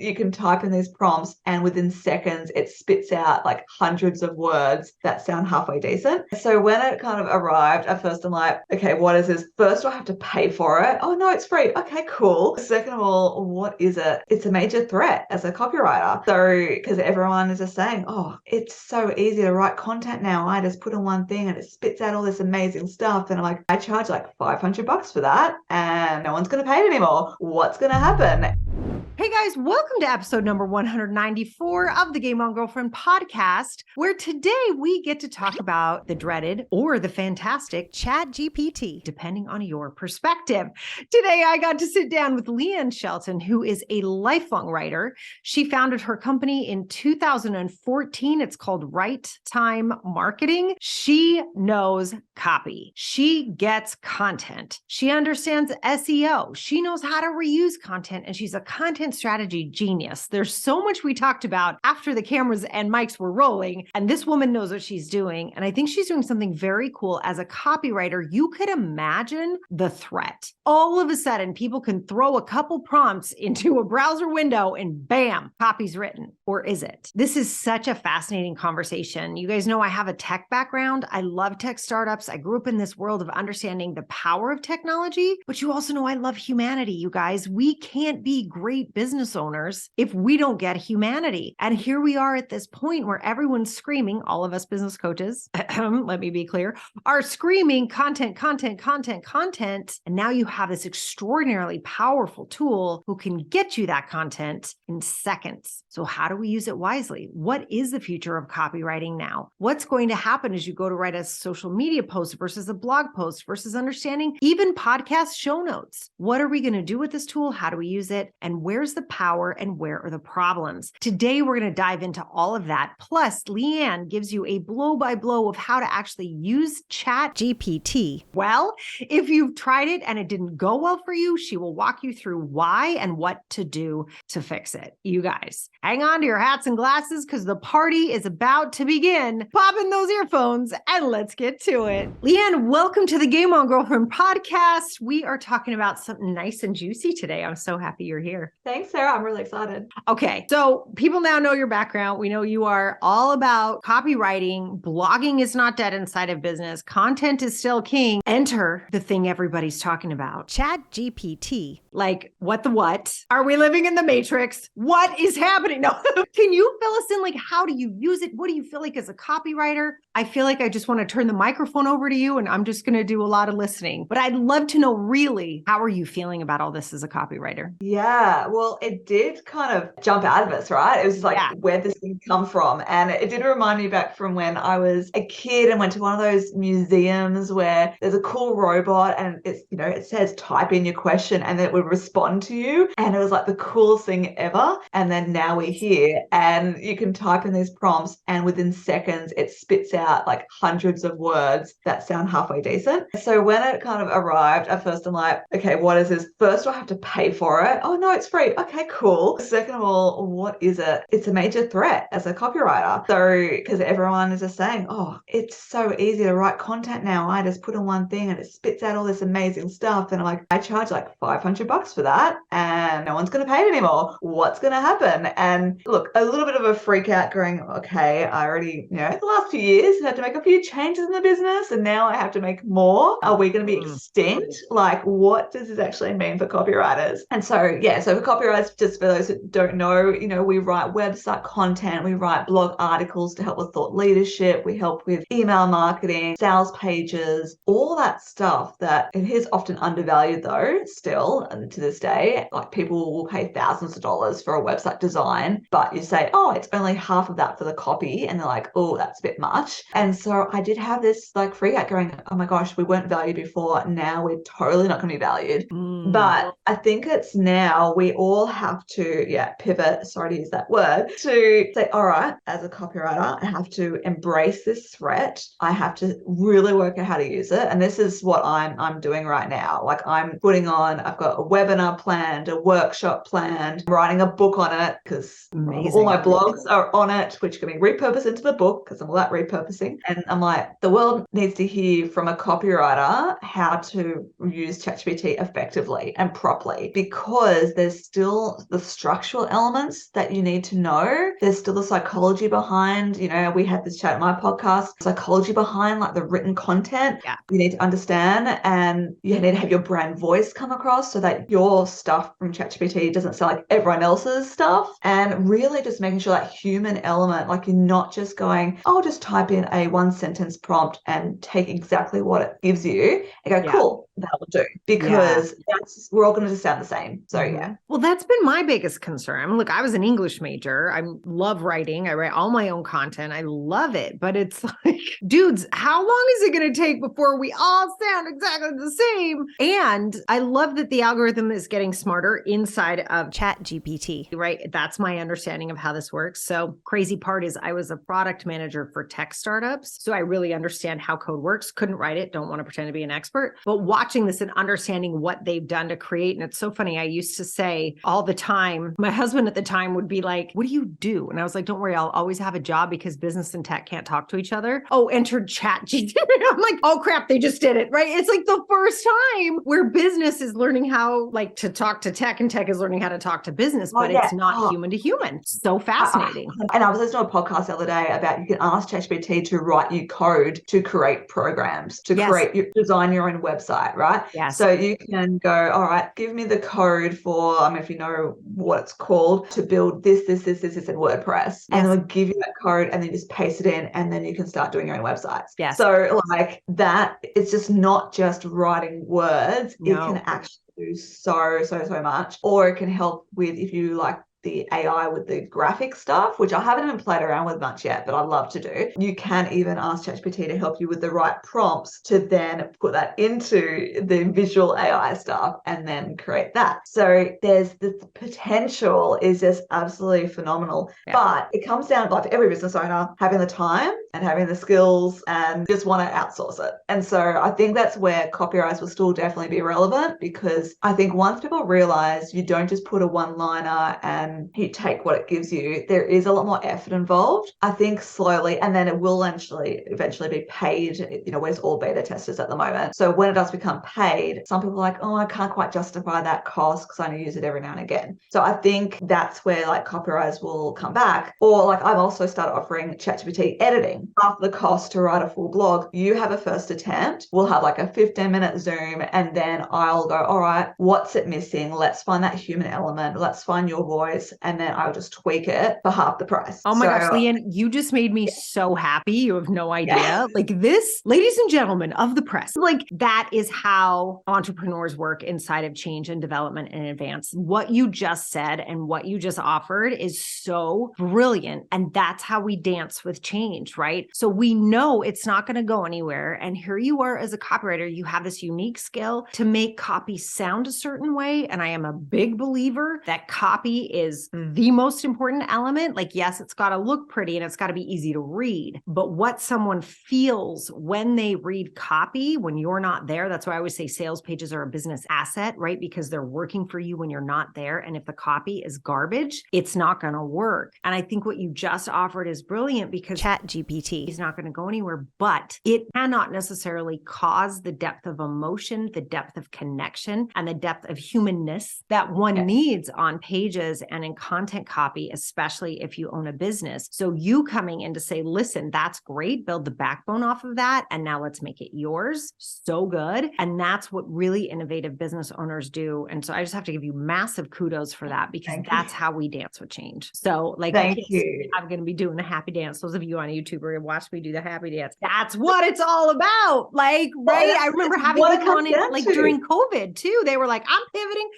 You can type in these prompts and within seconds it spits out like hundreds of words that sound halfway decent. So when it kind of arrived, at first I'm like, okay, what is this? First, do I have to pay for it? Oh no, it's free. Okay, cool. Second of all, what is it? It's a major threat as a copywriter. So because everyone is just saying, oh, it's so easy to write content now. I just put in one thing and it spits out all this amazing stuff. And I'm like, I charge like $500 for that and no one's going to pay it anymore. What's going to happen? Hey guys, welcome to episode number 194 of the Game On Girlfriend podcast, where today we get to talk about the dreaded or the fantastic ChatGPT, depending on your perspective. Today, I got to sit down with Leanne Shelton, who is a lifelong writer. She founded her company in 2014. It's called Right Time Marketing. She knows copy. She gets content. She understands SEO. She knows how to reuse content, and she's a content strategy genius. There's so much we talked about after the cameras and mics were rolling, and this woman knows what she's doing. And I think she's doing something very cool as a copywriter. You could imagine the threat. All of a sudden, people can throw a couple prompts into a browser window and bam, copy's written. Or is it? This is such a fascinating conversation. You guys know I have a tech background. I love tech startups. I grew up in this world of understanding the power of technology, but you also know I love humanity, you guys. We can't be great business owners if we don't get humanity. And here we are at this point where everyone's screaming, all of us business coaches, let me be clear, are screaming content, content, content, content. And now you have this extraordinarily powerful tool who can get you that content in seconds. So how do we use it wisely? What is the future of copywriting now? What's going to happen as you go to write a social media post versus a blog post versus understanding even podcast show notes? What are we going to do with this tool? How do we use it? And where's the power and where are the problems? Today, we're going to dive into all of that. Plus, Leanne gives you a blow-by-blow of how to actually use ChatGPT. Well, if you've tried it and it didn't go well for you, she will walk you through why and what to do to fix it. You guys, hang on to your hats and glasses because the party is about to begin. Pop in those earphones and let's get to it. Leanne, welcome to the Game On Girlfriend podcast. We are talking about something nice and juicy today. I'm so happy you're here. Thanks, Sarah. I'm really excited. Okay, so people now know your background. We know you are all about copywriting. Blogging is not dead inside of business. Content is still king. Enter the thing everybody's talking about, ChatGPT. Like, what the what? Are we living in the Matrix? What is happening? No. Can you fill us in? Like, how do you use it? What do you feel like as a copywriter? I feel like I just want to turn the microphone over to you and I'm just going to do a lot of listening. But I'd love to know really, how are you feeling about all this as a copywriter? Yeah, well, it did kind of jump out of us, right? It was like, where this thing come from? And it did remind me back from when I was a kid and went to one of those museums where there's a cool robot and it's, you know, it says type in your question and it would respond to you. And it was like the coolest thing ever. And then now we're here and you can type in these prompts and within seconds it spits out like hundreds of words that sound halfway decent. So when it kind of arrived, at first I'm like, okay, what is this? First, do I have to pay for it? Oh no, it's free. Okay, cool. Second of all, what is it? It's a major threat as a copywriter. So because everyone is just saying, oh, it's so easy to write content now. I just put in one thing and it spits out all this amazing stuff. And I'm like, I charge like $500 for that and no one's going to pay it anymore. What's going to happen? And look, a little bit of a freak out going, okay, I already, the last few years had to make a few changes in the business and now I have to make more. Are we going to be extinct? Like, what does this actually mean for copywriters? And so, so for copywriters, just for those that don't know, we write website content, we write blog articles to help with thought leadership, we help with email marketing, sales pages, all that stuff that it is often undervalued though, still, and to this day, like people will pay thousands of dollars for a website design, but you say, oh, it's only half of that for the copy. And they're like, oh, that's a bit much. And so I did have this like freak out going, oh my gosh, we weren't valued before. Now we're totally not going to be valued. But I think it's now we all have to, pivot, sorry to use that word, to say, all right, as a copywriter, I have to embrace this threat. I have to really work out how to use it. And this is what I'm doing right now. Like I've got a webinar planned, a workshop planned, writing a book on it because all my blogs are on it, which can be repurposed into the book because I'm all that repurposing. And I'm like, the world needs to hear from a copywriter how to use ChatGPT effectively and properly, because there's still the structural elements that you need to know. There's still the psychology behind, we had this chat at my podcast, psychology behind like the written content. Yeah. You need to understand, and you need to have your brand voice come across so that your stuff from ChatGPT doesn't sound like everyone else's stuff. And really just making sure that human element, like you're not just going, I'll just type in a 1-sentence prompt and take exactly what it gives you and go, cool, that will do. Because we're all going to sound the same. So yeah. Well, that's been my biggest concern. I mean, look, I was an English major. I love writing. I write all my own content. I love it. But it's like, dudes, how long is it going to take before we all sound exactly the same? And I love that the algorithm is getting smarter inside of ChatGPT, right? That's my understanding of how this works. So crazy part is I was a product manager for tech startups. So I really understand how code works. Couldn't write it. Don't want to pretend to be an expert, but watching this and understanding what they've done to create. And it's so funny. I used to say all the time, my husband at the time would be like, what do you do? And I was like, don't worry, I'll always have a job because business and tech can't talk to each other. Oh, enter ChatGPT. I'm like, oh crap, they just did it, right? It's like the first time where business is learning how like to talk to tech and tech is learning how to talk to business, but it's not human to human. So fascinating. And I was listening to a podcast the other day about you can ask ChatGPT to write you code to create programs, to design your own website, right? Yes. So you can go, all right, give me the code for, if you know what it's called, to build this in WordPress. And it'll give you that code and then just paste it in and then you can start doing your own websites. Yes. So like that, it's just not just writing words. No. It can actually do so much. Or it can help with, if you like, the AI with the graphic stuff, which I haven't even played around with much yet, but I'd love to do. You can even ask ChatGPT to help you with the right prompts to then put that into the visual AI stuff and then create that. So there's the potential is just absolutely phenomenal. Yeah. But it comes down to, like, for every business owner, having the time and having the skills and just want to outsource it. And so I think that's where Copywriters will still definitely be relevant, because I think once people realize you don't just put a one-liner and you take what it gives you, there is a lot more effort involved. I think slowly, and then it will eventually be paid. We're all beta testers at the moment. So when it does become paid, some people are like, oh, I can't quite justify that cost because I only use it every now and again. So I think that's where like Copywriters will come back. Or like I've also started offering ChatGPT editing. Half the cost to write a full blog, you have a first attempt. We'll have like a 15-minute Zoom, and then I'll go, all right, what's it missing? Let's find that human element. Let's find your voice. And then I'll just tweak it for half the price. Oh my gosh, Leanne, you just made me so happy. You have no idea. Yeah. Like this, ladies and gentlemen of the press, like that is how entrepreneurs work inside of change and development in advance. What you just said and what you just offered is so brilliant. And that's how we dance with change, right? So we know it's not going to go anywhere. And here you are as a copywriter, you have this unique skill to make copy sound a certain way. And I am a big believer that copy is the most important element. Like, yes, it's got to look pretty and it's got to be easy to read, but what someone feels when they read copy, when you're not there, that's why I always say sales pages are a business asset, right? Because they're working for you when you're not there. And if the copy is garbage, it's not going to work. And I think what you just offered is brilliant, because ChatGPT is not going to go anywhere, but it cannot necessarily cause the depth of emotion, the depth of connection, and the depth of humanness that one needs on pages and in content copy, especially if you own a business. So you coming in to say, listen, that's great, build the backbone off of that, and now let's make it yours. So good. And that's what really innovative business owners do. And so I just have to give you massive kudos for that, because that's how we dance with change. So like, I'm going to be doing the happy dance. Those of you on YouTube are going to watch me do the happy dance. That's what it's all about. Like, right. I remember having people on it like during COVID too. They were like, I'm pivoting.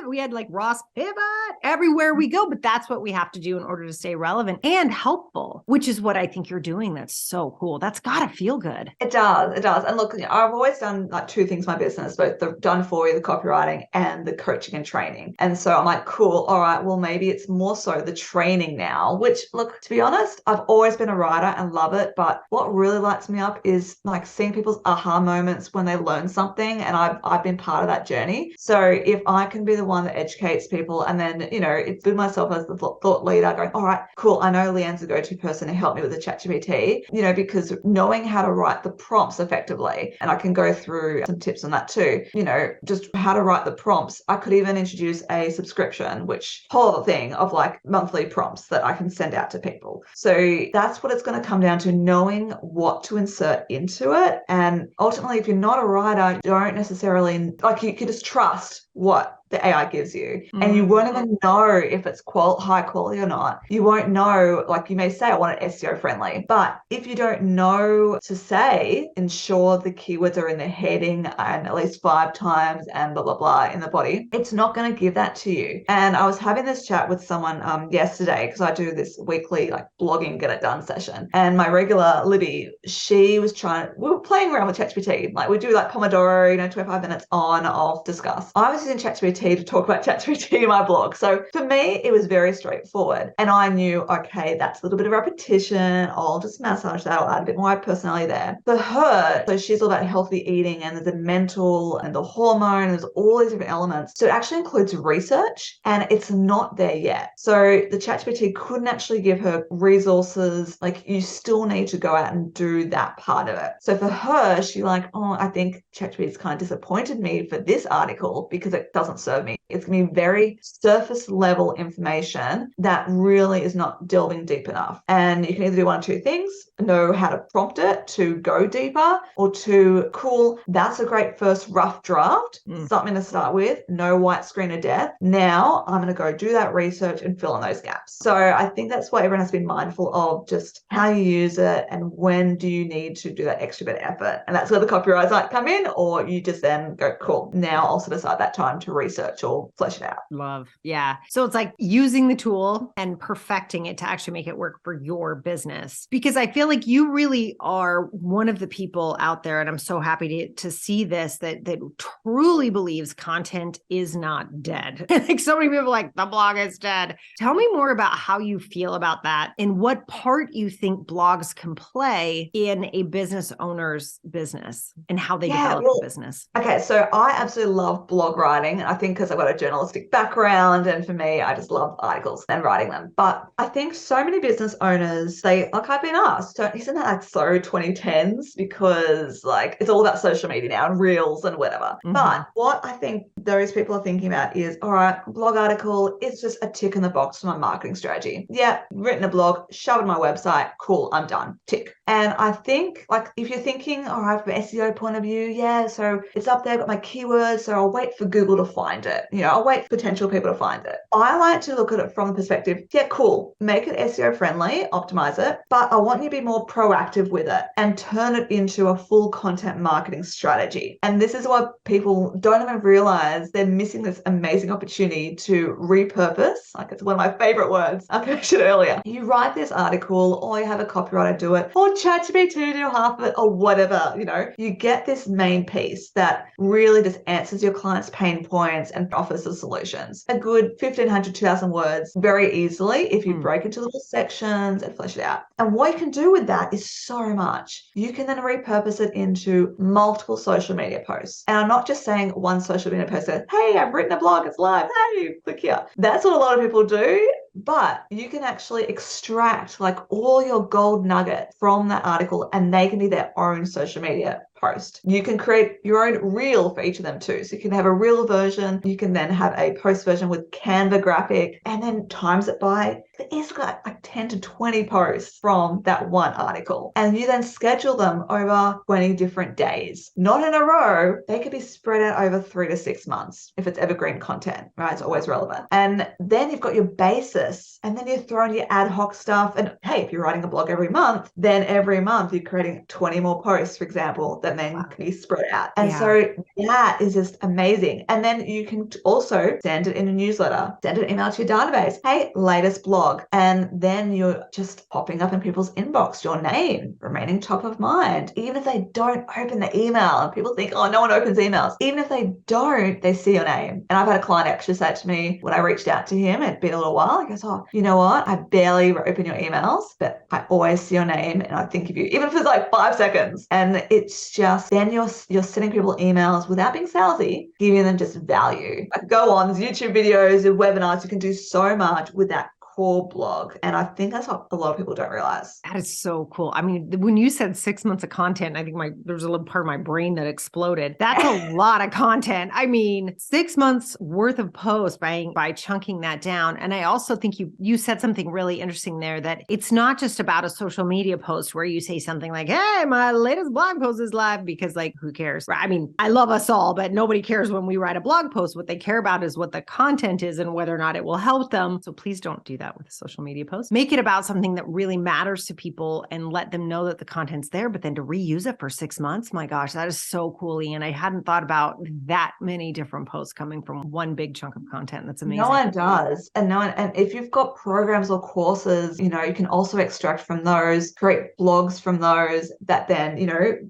We had like Ross pivot everywhere we go, but that's what we have to do in order to stay relevant and helpful, which is what I think you're doing. That's so cool. That's got to feel good. It does. It does. And look, I've always done like two things in my business, both the done for you, the copywriting, and the coaching and training. And so I'm like, cool. All right. Well, maybe it's more so the training now, which, look, to be honest, I've always been a writer and love it. But what really lights me up is like seeing people's aha moments when they learn something. And I've been part of that journey. So if I can be the one that educates people and then, you know, it's been myself as the thought leader going, all right, cool. I know Leanne's the go-to person to help me with the ChatGPT, you know, because knowing how to write the prompts effectively, and I can go through some tips on that too, you know, just how to write the prompts. I could even introduce a subscription, which whole thing of like monthly prompts that I can send out to people. So that's what it's going to come down to, knowing what to insert into it. And ultimately, if you're not a writer, don't necessarily, like, you can just trust what the AI gives you. And you won't even know if it's high quality or not. You won't know, like you may say, I want it SEO friendly. But if you don't know to say, ensure the keywords are in the heading and at least 5 times and blah, blah, blah in the body, it's not going to give that to you. And I was having this chat with someone yesterday, because I do this weekly like blogging get it done session. And my regular Libby, we were playing around with ChatGPT. Like we do like Pomodoro, you know, 25 minutes on, off, discuss. I was using ChatGPT to talk about ChatGPT in my blog. So for me, it was very straightforward. And I knew, okay, that's a little bit of repetition. I'll just massage that. I'll add a bit more personality there. For her, so she's all about healthy eating, and there's the mental and the hormone, there's all these different elements. So it actually includes research, and it's not there yet. So the ChatGPT couldn't actually give her resources. Like, you still need to go out and do that part of it. So for her, she like, oh, I think ChatGPT's kind of disappointed me for this article because it doesn't serve me. It's going to be very surface level information that really is not delving deep enough. And you can either do one or two things: know how to prompt it to go deeper, or to, cool, that's a great first rough draft, something to start with, no white screen of death. Now I'm going to go do that research and fill in those gaps. So I think that's what everyone has to be mindful of, just how you use it and when do you need to do that extra bit of effort. And that's where the copywriters might come in, or you just then go, cool, now I'll set aside that time to research or flesh it out. Love. Yeah. So it's like using the tool and perfecting it to actually make it work for your business. Because I feel like you really are one of the people out there, and I'm so happy to see this, that truly believes content is not dead. Like, so many people are like, the blog is dead. Tell me more about how you feel about that and what part you think blogs can play in a business owner's business and how they develop the business. Okay. So I absolutely love blog writing. I think because I've got a journalistic background, and for me, I just love articles and writing them. But I think so many business owners, I've been asked, isn't that like so 2010s? Because like it's all about social media now and reels and whatever. But what I think those people are thinking about is, all right, blog article is just a tick in the box for my marketing strategy. Yeah, written a blog, shove it on my website, cool, I'm done, tick. And I think, like, if you're thinking, all right, from an SEO point of view, yeah, so it's up there, I've got my keywords, so I'll wait for Google to find it. You know, I'll wait for potential people to find it. I like to look at it from the perspective, yeah, cool, make it SEO friendly, optimize it, but I want you to be more proactive with it and turn it into a full content marketing strategy. And this is what people don't even realize. They're missing this amazing opportunity to repurpose. Like, it's one of my favorite words. I mentioned earlier. You write this article, or you have a copywriter do it, or ChatGPT do half of it, or whatever, you know, you get this main piece that really just answers your client's pain points and offers the solutions. A good 1,500, 2,000 words very easily if you break into little sections and flesh it out. And what you can do with that is so much. You can then repurpose it into multiple social media posts. And I'm not just saying one social media post that, hey, I've written a blog, it's live, hey, click here. That's what a lot of people do. But you can actually extract like all your gold nuggets from that article, and they can be their own social media post. You can create your own reel for each of them too. So you can have a reel version. You can then have a post version with Canva graphic, and then times it by, it's got like 10 to 20 posts from that one article. And you then schedule them over 20 different days, not in a row. They could be spread out over 3 to 6 months if it's evergreen content, right? It's always relevant. And then you've got your basis, and then you throw in your ad hoc stuff. And hey, if you're writing a blog every month, then every month you're creating 20 more posts, for example, that then can be spread out. And so that is just amazing. And then you can also send it in a newsletter, send an email to your database. Hey, latest blog. And then you're just popping up in people's inbox, your name remaining top of mind. Even if they don't open the email, and people think, oh, no one opens emails. Even if they don't, they see your name. And I've had a client actually say to me when I reached out to him, it'd been a little while, He goes, oh, you know what? I barely open your emails, but I always see your name and I think of you, even if it's like 5 seconds. And it's just, then you're sending people emails without being salesy, giving them just value. Like, go on, there's YouTube videos, there's webinars, you can do so much with that core blog. And I think that's what a lot of people don't realize. That is so cool. I mean, when you said 6 months of content, I think there's a little part of my brain that exploded. That's a lot of content. I mean, 6 months worth of posts by chunking that down. And I also think you said something really interesting there, that it's not just about a social media post where you say something like, hey, my latest blog post is live, because like, who cares? I mean, I love us all, but nobody cares when we write a blog post. What they care about is what the content is and whether or not it will help them. So please don't do that with a social media post. Make it about something that really matters to people and let them know that the content's there, but then to reuse it for 6 months. My gosh, that is so cool, Leanne. I hadn't thought about that many different posts coming from one big chunk of content. That's amazing. No one does. And if you've got programs or courses, you can also extract from those, create blogs from those that then,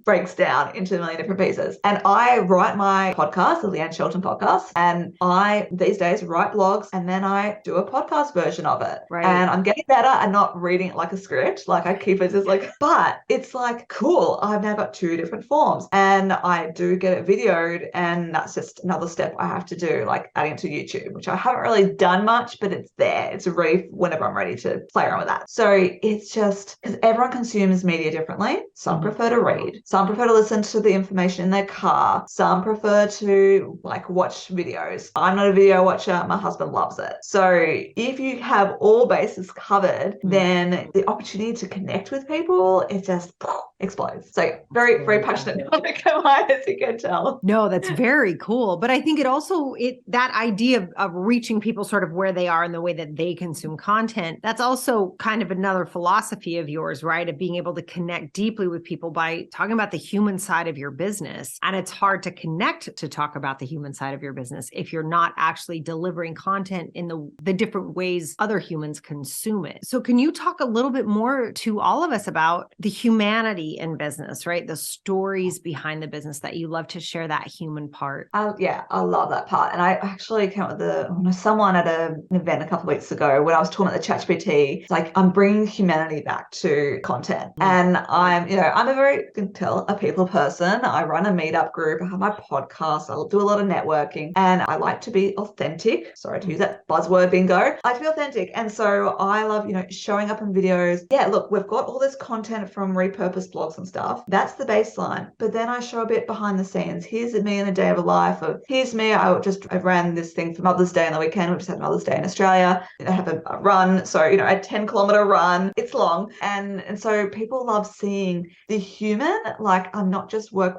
breaks down into a million different pieces. And I write my podcast, the Leanne Shelton podcast, and I these days write blogs and then I do a podcast version of it. Right. And I'm getting better at not reading it like a script. Like, I keep it just like, but it's like, cool, I've now got 2 different forms and I do get it videoed, and that's just another step I have to do, like adding it to YouTube, which I haven't really done much, but it's there. It's ready whenever I'm ready to play around with that. So it's just because everyone consumes media differently. Some prefer to read, some prefer to listen to the information in their car, some prefer to like watch videos. I'm not a video watcher. My husband loves it. So if you have all bases covered, then the opportunity to connect with people, it just explodes. So very, very passionate topic, as you can tell. No, that's very cool. But I think that idea of reaching people sort of where they are in the way that they consume content, that's also kind of another philosophy of yours, right? Of being able to connect deeply with people by talking about the human side of your business. And it's hard to connect to talk about the human side of your business if you're not actually delivering content in the different ways other humans consume it. So can you talk a little bit more to all of us about the humanity in business, right? The stories behind the business that you love to share, that human part. Yeah, I love that part. And I actually came up with someone at an event a couple of weeks ago when I was talking about the ChatGPT. It's like, I'm bringing humanity back to content. And I'm a very, you can tell, a people person. I run a meetup group. I have my podcast. I'll do a lot of networking, and I like to be authentic. Sorry to use that buzzword bingo. I like to be authentic. And so I love, showing up in videos. Yeah, look, we've got all this content from repurposed blogs and stuff. That's the baseline. But then I show a bit behind the scenes. Here's me in a day of a life of, here's me. I ran this thing for Mother's Day on the weekend. We just had Mother's Day in Australia. I have a run. So, a 10-kilometer run. It's long. And so people love seeing the human, like, I'm not just work.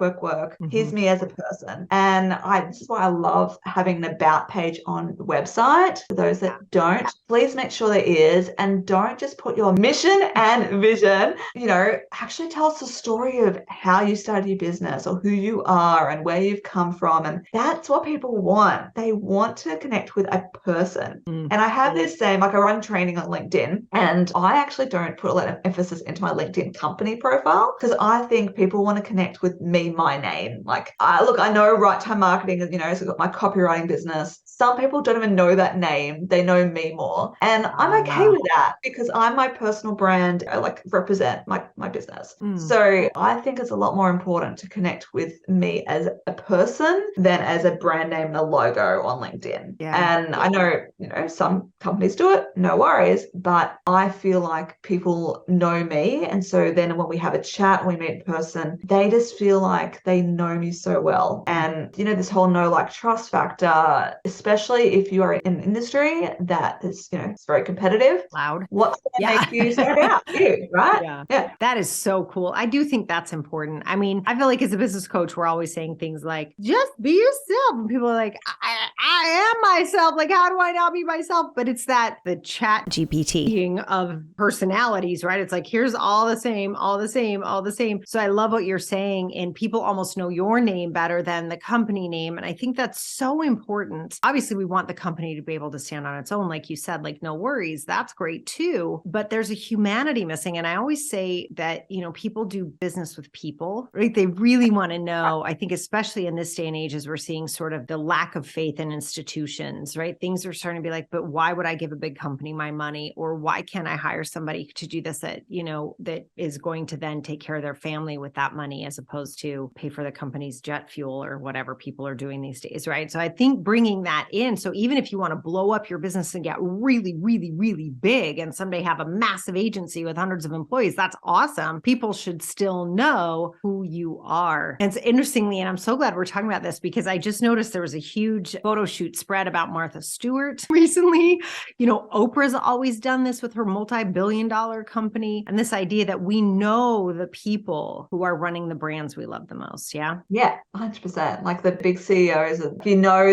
Here's me as a person. And this is why I love having an about page on the website. For those that don't, please make sure there is, and don't just put your mission and vision, actually tell us the story of how you started your business or who you are and where you've come from. And that's what people want. They want to connect with a person. And I have this saying, like, I run training on LinkedIn, and I actually don't put a lot of emphasis into my LinkedIn company profile because I think people want to connect with me, my name. Like, I know Right Time Marketing is, so I've got my copywriting business. Some people don't even know that name. They know me more. And I'm okay with that because I'm my personal brand. I like represent my business. So I think it's a lot more important to connect with me as a person than as a brand name and a logo on LinkedIn. And I know, some companies do it, no worries, but I feel like people know me. And so then when we have a chat, when we meet in person, they just feel like they know me so well. And, this whole know, like, trust factor, especially if you are in an industry that is, it's very competitive. Loud. What's going to make you stand out? You, right? Yeah. That is so cool. I do think that's important. I mean, I feel like as a business coach, we're always saying things like, just be yourself. And people are like, I am myself. Like, how do I not be myself? But it's the ChatGPT of personalities, right? It's like, here's all the same. So I love what you're saying. And people almost know your name better than the company name. And I think that's so important. Obviously, obviously we want the company to be able to stand on its own. Like you said, like, no worries. That's great too. But there's a humanity missing. And I always say that, people do business with people, right? They really want to know, I think, especially in this day and age, as we're seeing sort of the lack of faith in institutions, right? Things are starting to be like, but why would I give a big company my money? Or why can't I hire somebody to do this that, that is going to then take care of their family with that money, as opposed to pay for the company's jet fuel or whatever people are doing these days, right? So I think bringing that in, so even if you want to blow up your business and get really, really, really big and someday have a massive agency with hundreds of employees, that's awesome. People should still know who you are. And it's interestingly, and I'm so glad we're talking about this, because I just noticed there was a huge photo shoot spread about Martha Stewart recently. Oprah's always done this with her multi-billion-dollar company, and this idea that we know the people who are running the brands we love the most. Yeah. Yeah, 100%. Like the big CEOs,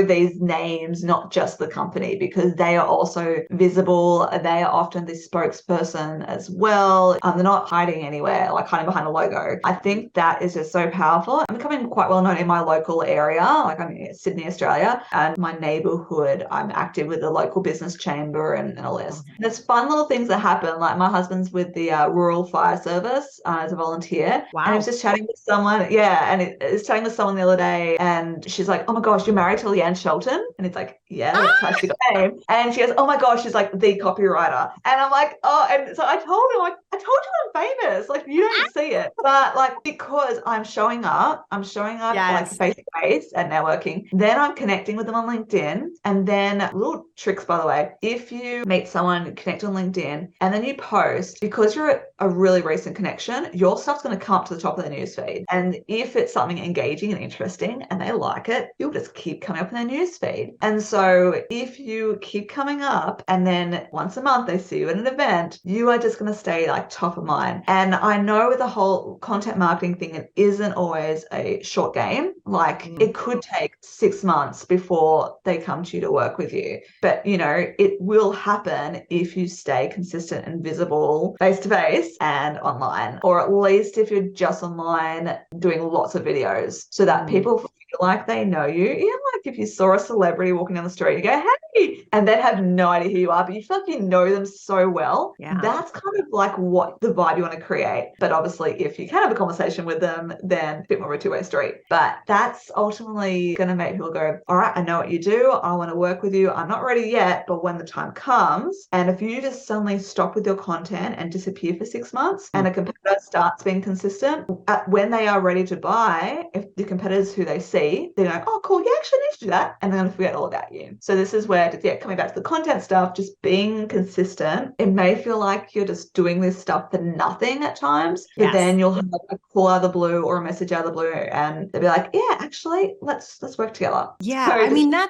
these names, not just the company, because they are also visible. They are often the spokesperson as well. They're not hiding anywhere, like hiding behind a logo. I think that is just so powerful. I'm becoming quite well known in my local area. Like I'm in Sydney, Australia, and my neighborhood, I'm active with the local business chamber and all this. There's fun little things that happen. Like my husband's with the rural fire service as a volunteer. Wow. And I was just chatting with someone. Yeah. And it's chatting with someone the other day, and she's like, oh my gosh, you're married to Leanne Shelton? And it's like, yeah, that's how she got the name. And she goes, oh my gosh, she's like the copywriter. And I'm like, oh, and so I told her, like, I told you I'm famous. Like, you don't see it. But like, because I'm showing up like face to face and networking, then I'm connecting with them on LinkedIn. And then little tricks, by the way, if you meet someone, connect on LinkedIn, and then you post, because you're a really recent connection, your stuff's going to come up to the top of their newsfeed. And if it's something engaging and interesting and they like it, you'll just keep coming up in their newsfeed. And so if you keep coming up and then once a month they see you at an event, you are just going to stay like top of mind. And I know with the whole content marketing thing, it isn't always a short game. Like it could take 6 months before they come to you to work with you. But it will happen if you stay consistent and visible face to face and online, or at least if you're just online doing lots of videos, so that people feel like they know you. Like if you saw a celebrity walking down the street, you go, hey, and they have no idea who you are, but you feel like you know them so well. Yeah. That's kind of like what the vibe you want to create. But obviously, if you can have a conversation with them, then a bit more of a two-way street. But that's ultimately going to make people go, all right, I know what you do. I want to work with you. I'm not ready yet, but when the time comes, and if you just suddenly stop with your content and disappear for 6 months, and a competitor starts being consistent, when they are ready to buy, if the competitors who they see, they're like, oh, cool, you actually need to do that. And they're going to forget all about you. So this is where, coming back to the content stuff, just being consistent. It may feel like you're just doing this stuff for nothing at times, but then you'll have a call out of the blue or a message out of the blue, and they'll be like, yeah, actually, let's work together. Yeah.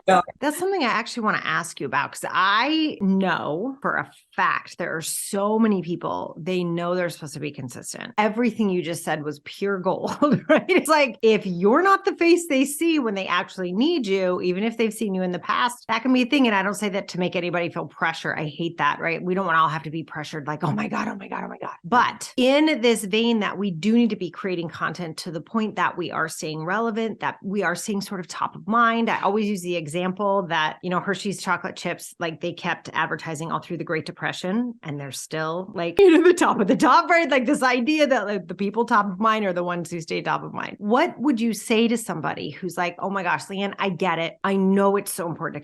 So that's something I actually want to ask you about, because I know for a fact there are so many people, they know they're supposed to be consistent. Everything you just said was pure gold, right? It's like, if you're not the face they see when they actually need you, even if they've seen you in the past, that can be a thing. And I don't say that to make anybody feel pressure. I hate that, right? We don't want to all have to be pressured like, oh my God, oh my God, oh my God. But in this vein that we do need to be creating content to the point that we are staying relevant, that we are staying sort of top of mind. I always use the example that, Hershey's chocolate chips, like they kept advertising all through the Great Depression, and they're still like, the top of the top, right? Like this idea that like the people top of mind are the ones who stay top of mind. What would you say to somebody who's like, oh my gosh, Leanne, I get it. I know it's so important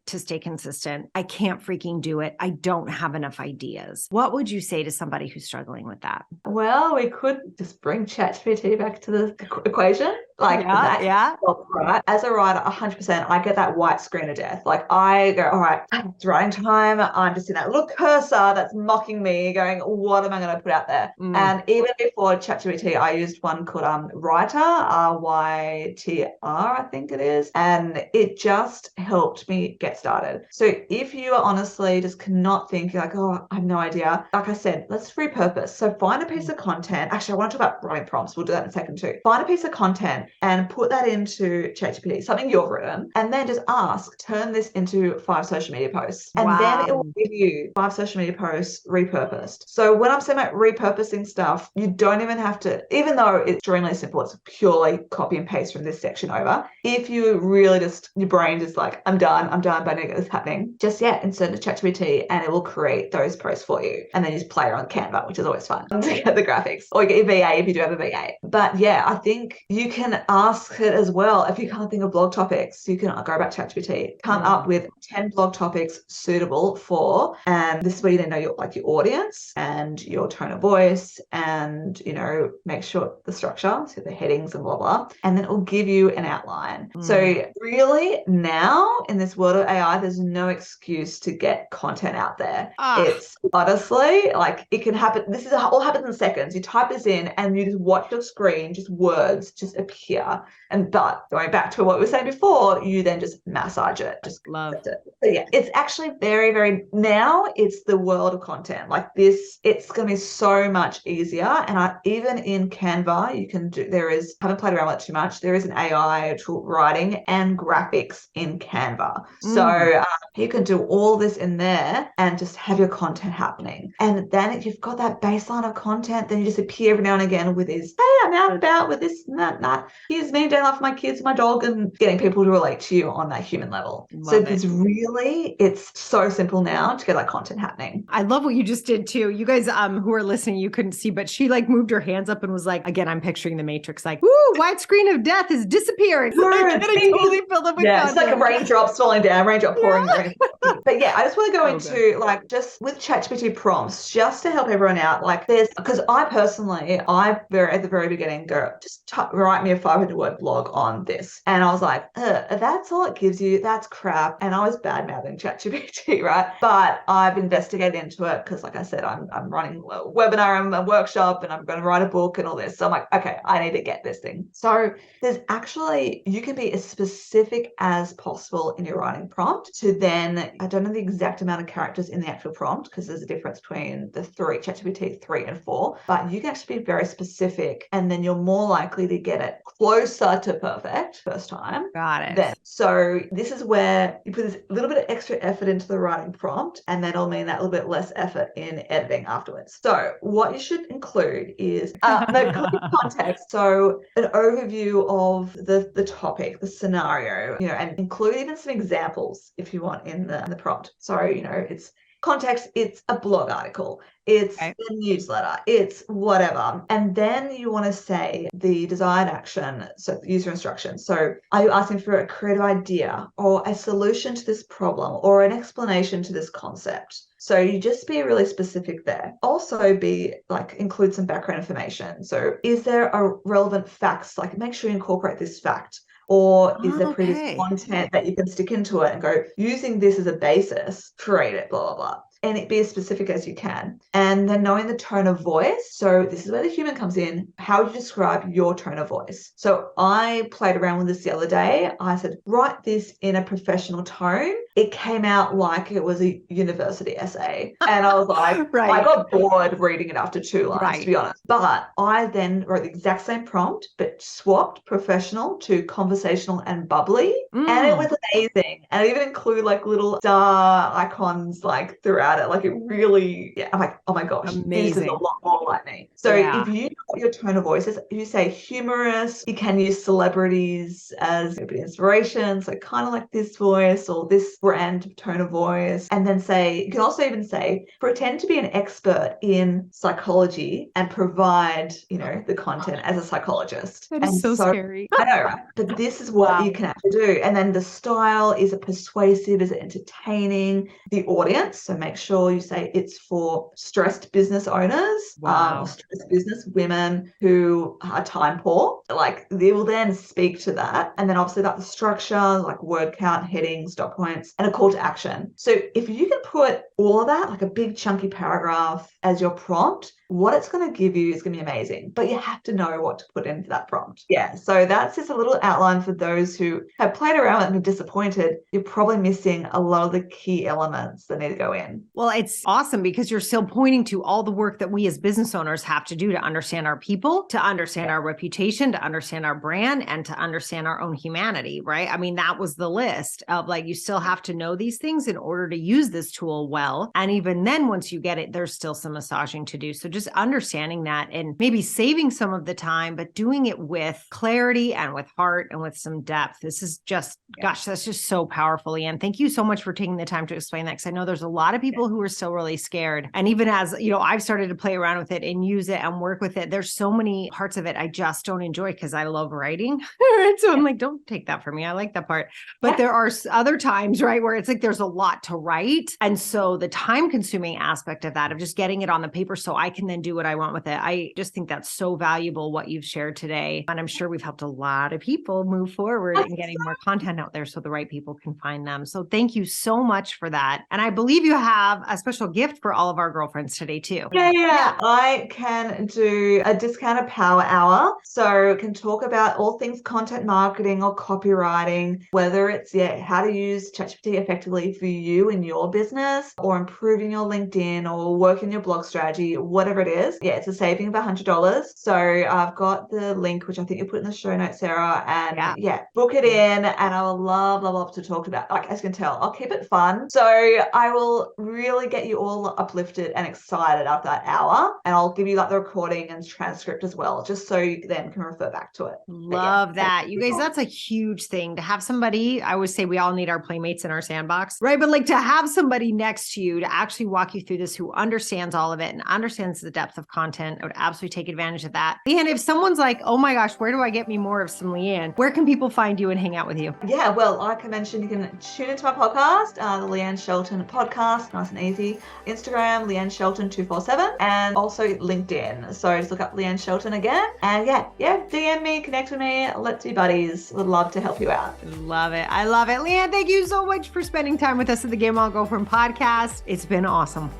to stay consistent. I can't freaking do it. I don't have enough ideas. What would you say to somebody who's struggling with that? Well, we could just bring ChatGPT back to the equation. Like right. As a writer, 100%, I get that white screen of death. Like I go, all right, it's writing time. I'm just in that little cursor that's mocking me going, what am I going to put out there? And even before ChatGPT, I used one called Writer, RYTR, I think it is. And it just helped me get started. So if you are honestly just cannot think, you're like, oh, I have no idea. Like I said, let's repurpose. So find a piece of content. Actually, I want to talk about writing prompts. We'll do that in a second too. Find a piece of content and put that into ChatGPT, something you've written, and then just ask, turn this into 5 social media posts. And then it will give you 5 social media posts repurposed. So when I'm saying about repurposing stuff, you don't even have to, even though it's extremely simple, it's purely copy and paste from this section over. If you really just, your brain is like, I'm done, but I know this happening, just insert the ChatGPT and it will create those posts for you. And then you just play it on Canva, which is always fun to get the graphics, or you get your VA if you do have a VA. But yeah, I think you can ask it as well. If you can't think of blog topics, you can go back to ChatGPT, come up with 10 blog topics suitable for, and this is where you then know your audience and your tone of voice, and make sure the structure, so the headings and blah blah, and then it will give you an outline. So really now in this world of AI, there's no excuse to get content out there. It's honestly like it can happen. This is all happens in seconds. You type this in and you just watch your screen, just words just appear. But going back to what we were saying before, you then just massage it. Just love it. So yeah, it's actually very, very, now it's the world of content like this. It's going to be so much easier. And even in Canva, you can do, haven't played around with it too much. There is an AI tool, writing and graphics in Canva. So you can do all this in there and just have your content happening. And then if you've got that baseline of content, then you just appear every now and again with this, hey, I'm out and about with this and that. Here's me doing life for my kids, my dog, and getting people to relate to you on that human level. It's so simple now to get that content happening. I love what you just did too. You guys who are listening, you couldn't see, but she like moved her hands up and was like, again, I'm picturing the Matrix, like, ooh, white screen of death is disappearing. Like, totally filled up with content. It's like a raindrop falling down, raindrop pouring. But yeah, I just want to go into like just with ChatGPT prompts, just to help everyone out. Like because I personally, at the very beginning go, just write me a 500-word blog on this. And I was like, that's all it gives you. That's crap. And I was bad-mouthing ChatGPT, right? But I've investigated into it because, like I said, I'm running a webinar and a workshop and I'm going to write a book and all this. So I'm like, okay, I need to get this thing. So there's actually, you can be as specific as possible in your writing prompt to then, I don't know the exact amount of characters in the actual prompt because there's a difference between the ChatGPT 3 and 4, but you can actually be very specific and then you're more likely to get it closer to perfect first time. Got it. So this is where you put this little bit of extra effort into the writing prompt, and then it'll mean that little bit less effort in editing afterwards. So what you should include is context. So an overview of the topic, the scenario, and include even some examples if you want in the prompt. So, it's context, it's a blog article, it's a newsletter, it's whatever. And then you want to say the desired action, so user instructions. So are you asking for a creative idea or a solution to this problem or an explanation to this concept? So you just be really specific there. Also include some background information. So is there a relevant facts? Like make sure you incorporate this fact. Or is there previous content that you can stick into it and go, using this as a basis, create it, blah, blah, blah. And it be as specific as you can. And then knowing the tone of voice. So this is where the human comes in. How would you describe your tone of voice? So I played around with this the other day. I said, write this in a professional tone. It came out like it was a university essay. And I was like, I got bored reading it after 2 lines, to be honest. But I then wrote the exact same prompt, but swapped professional to conversational and bubbly. And it was amazing. And I even include like little star icons like throughout it. Like it really, I'm like, oh my gosh, amazing. This is a lot more like me. So if you know what your tone of voice is, you say humorous, you can use celebrities as inspiration. So kind of like this voice or this brand tone of voice. And then you can also even say, pretend to be an expert in psychology and provide, the content as a psychologist. That is so scary. I know, right? But this is what you can actually do. And then the style, is it persuasive? Is it entertaining? The audience, so make sure you say it's for stressed business owners, stressed business women who are time poor. Like they will then speak to that. And then obviously the structure, like word count, headings, dot points, and a call to action. So if you can put all of that, like a big chunky paragraph as your prompt, what it's going to give you is going to be amazing, but you have to know what to put into that prompt. Yeah. So that's just a little outline for those who have played around with it and been disappointed. You're probably missing a lot of the key elements that need to go in. Well, it's awesome because you're still pointing to all the work that we as business owners have have to do to understand our people, to understand our reputation, to understand our brand, and to understand our own humanity, right? I mean, that was the list of like, you still have to know these things in order to use this tool well. And even then, once you get it, there's still some massaging to do. So just understanding that and maybe saving some of the time, but doing it with clarity and with heart and with some depth. This is just, gosh, that's just so powerful, Leanne. Thank you so much for taking the time to explain that, because I know there's a lot of people who are still really scared. And even as, I've started to play around with it and use it and work with it, there's so many parts of it I just don't enjoy because I love writing. So I'm like, don't take that from me. I like that part. But there are other times, right, where it's like there's a lot to write. And so the time consuming aspect of that, of just getting it on the paper so I can then do what I want with it, I just think that's so valuable what you've shared today. And I'm sure we've helped a lot of people move forward in getting more content out there so the right people can find them. So thank you so much for that. And I believe you have a special gift for all of our girlfriends today too. Yeah. I can do a discounted power hour. So can talk about all things content marketing or copywriting, whether it's how to use ChatGPT effectively for you in your business, or improving your LinkedIn, or working your blog strategy, whatever it is. Yeah, it's a saving of $100. So I've got the link, which I think you put in the show notes, Sarah, and book it in. And I will love to talk about, like, as you can tell, I'll keep it fun. So I will really get you all uplifted and excited after that hour. And I'll give you like the recording and transcript as well, just so you then can refer back to it. Love that. You guys, that's a huge thing to have somebody. I always say we all need our playmates in our sandbox, right? But like to have somebody next to you to actually walk you through this, who understands all of it and understands the depth of content, I would absolutely take advantage of that. And if someone's like, oh my gosh, where do I get me more of some Leanne? Where can people find you and hang out with you? Yeah, well, like I mentioned, you can tune into my podcast, the Leanne Shelton podcast, nice and easy. Instagram, Leanne Shelton 247, and also LinkedIn. So just look up Leanne Shelton again. And DM me, connect with me. Let's be buddies. Would love to help you out. Love it. I love it. Leanne, thank you so much for spending time with us at the Game On Girlfriend podcast. It's been awesome.